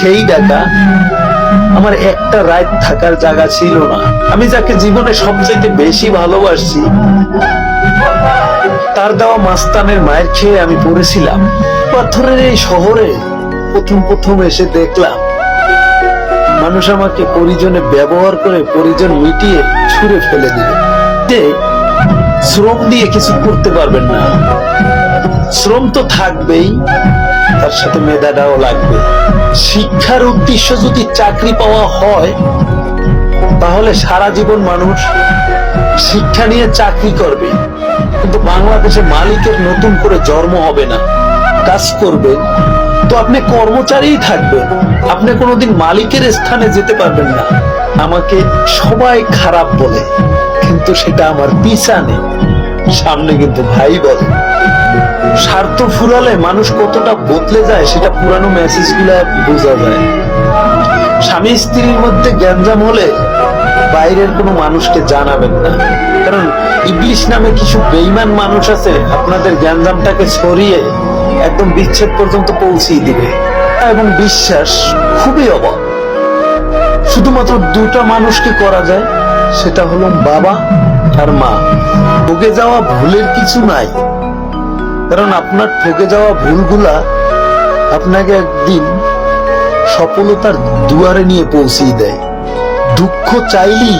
সেই ঢাকা আমার একটা রাত থাকার জায়গা ছিল না। আমি যাকে জীবনে সবচেয়ে বেশি ভালোবাসছি তার দেওয়া মাস্তানের মায়ের খেয়ে আমি পড়েছিলাম। পাথরের এই শহরে প্রথম এসে দেখলাম মানুষ আমাকে পরিজনে ব্যবহার করে পরিজন মিটিয়ে ছুঁড়ে ফেলে দিবে। শ্রম দিয়ে কিছু করতে পারবেন না, শ্রম তো থাকবেই, তার সাথে মেধাটাও লাগবে। শিক্ষার উদ্দেশ্য যদি চাকরি পাওয়া হয় তাহলে সারা জীবন মানুষ শিক্ষা নিয়ে চাকরি করবে, কিন্তু বাংলাদেশে মালিকের নতুন করে জন্ম হবে না। কাজ করবেন তো আপনি কর্মচারীই থাকবেন, আপনি কোনোদিন মালিকের স্থানে যেতে পারবেন না। আমাকে সবাই খারাপ বলে, কিন্তু সেটা আমার পিছনে, সামনে কিন্তু ভাই বলে। স্বার্থ ফুরালে মানুষ কতটা বদলে যায় সেটা পুরানো মেসেজ গুলা বোঝা যায়। স্বামী স্ত্রীর মধ্যে গ্যাঞ্জাম হলে বাইরের কোনো মানুষকে জানাবেন না, কারণ ইবলিশ নামে কিছু বেঈমান মানুষ আছে আপনাদের গ্যাঞ্জামটাকে ছড়িয়ে একদম বিচ্ছেদ পর্যন্ত পৌঁছিয়ে দিবে। এবং বিশ্বাস খুবই অভাব। শুধুমাত্র দুটা মানুষকে করা যায়, সেটা হলো বাবা আর মা। ঠকে যাওয়া ভুলের কিছু নাই, কারণ আপনার ঠকে যাওয়া ভুলগুলা আপনাকে একদিন সফলতার দুয়ারে নিয়ে পৌঁছিয়ে দেয়। দুঃখ চাইলেই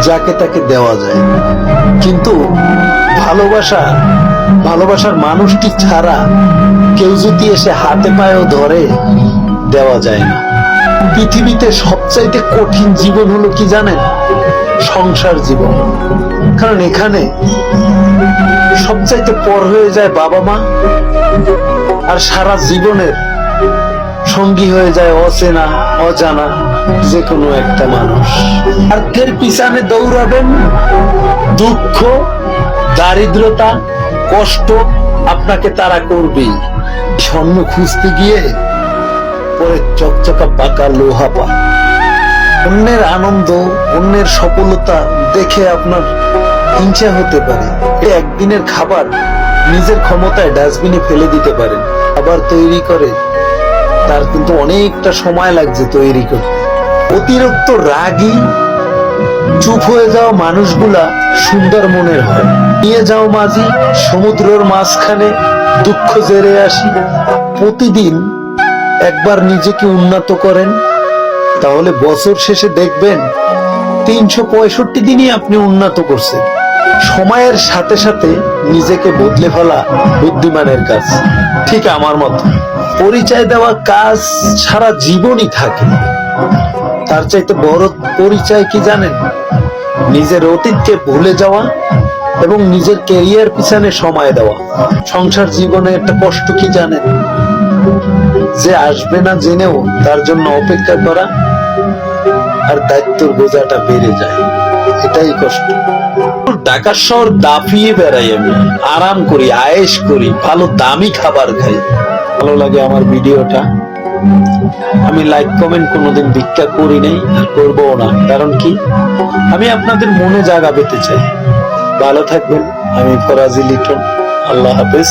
যাকে তাকে দেওয়া যায়, কিন্তু ভালোবাসার মানুষটি ছাড়া কেউ যদি এসে হাতে পায়েও ধরে দেওয়া যায় না। পৃথিবীতে সবচাইতে কঠিন জীবন হলো কি জানেন? সংসার জীবন। কারণ এখানে সবচাইতে পর হয়ে যায় বাবা মা, আর সারা জীবনের সঙ্গী হয়ে যায় অচেনা অজানা যে কোনো একটা মানুষ। স্বার্থের পিছনে দৌড়াবেন, দুঃখ দারিদ্রতা কষ্ট আপনাকে তারা করবেই। স্বর্ণ খুঁজতে গিয়ে পরে চকচকা পাকা লোহা পায়। অন্যের আনন্দ অন্যের সফলতা দেখে আপনার হিংসা হতে পারে। একদিনের খাবার নিজের ক্ষমতায় ডাস্টবিনে ফেলে দিতে পারেন, খাবার তৈরি করে তার কিন্তু অনেকটা সময় লাগছে তৈরি করতে। অতিরিক্ত রাগী চুপ হয়ে যাওয়া মানুষগুলা সুন্দর মনের হয়। নিয়ে যাও মাঝি সমুদ্রের মাঝখানে দুঃখ জেরে আসি। প্রতিদিন একবার নিজেকে উন্নত করেন, তাহলে বছর শেষে দেখবেন 365 দিনই আপনি উন্নত করছেন। সময়ের সাথে সাথে নিজেকে বদলে ফেলা বুদ্ধিমানের কাজ। ঠিক আমার মতো পরিচয় দেওয়া কাজ সারা জীবনই থাকে। তার চাইতে বড় পরিচয় কি জানেন? নিজের অতীতকে ভুলে যাওয়া এবং নিজের ক্যারিয়ার পিছনে সময় দেওয়া। সংসার জীবনে একটা কষ্ট কি জানেন? যে আসবে না জেনেও তার জন্য অপেক্ষা করা, আর দায়িত্বের বোঝাটা বেড়ে যায়, এটাই কষ্ট। ঢাকা শহর দাপিয়ে বেড়াই, আমি আরাম করি, আয়েশ করি, ভালো দামি খাবার খাই। ভালো লাগে আমার ভিডিওটা। আমি লাইক কমেন্ট কোনোদিন ভিক্ষা করি নাই, আর করবো না। কারণ কি? আমি আপনাদের মনে জায়গা পেতে চাই। ভালো থাকবেন। আমি ফরাজি লিটন। আল্লাহ হাফেজ।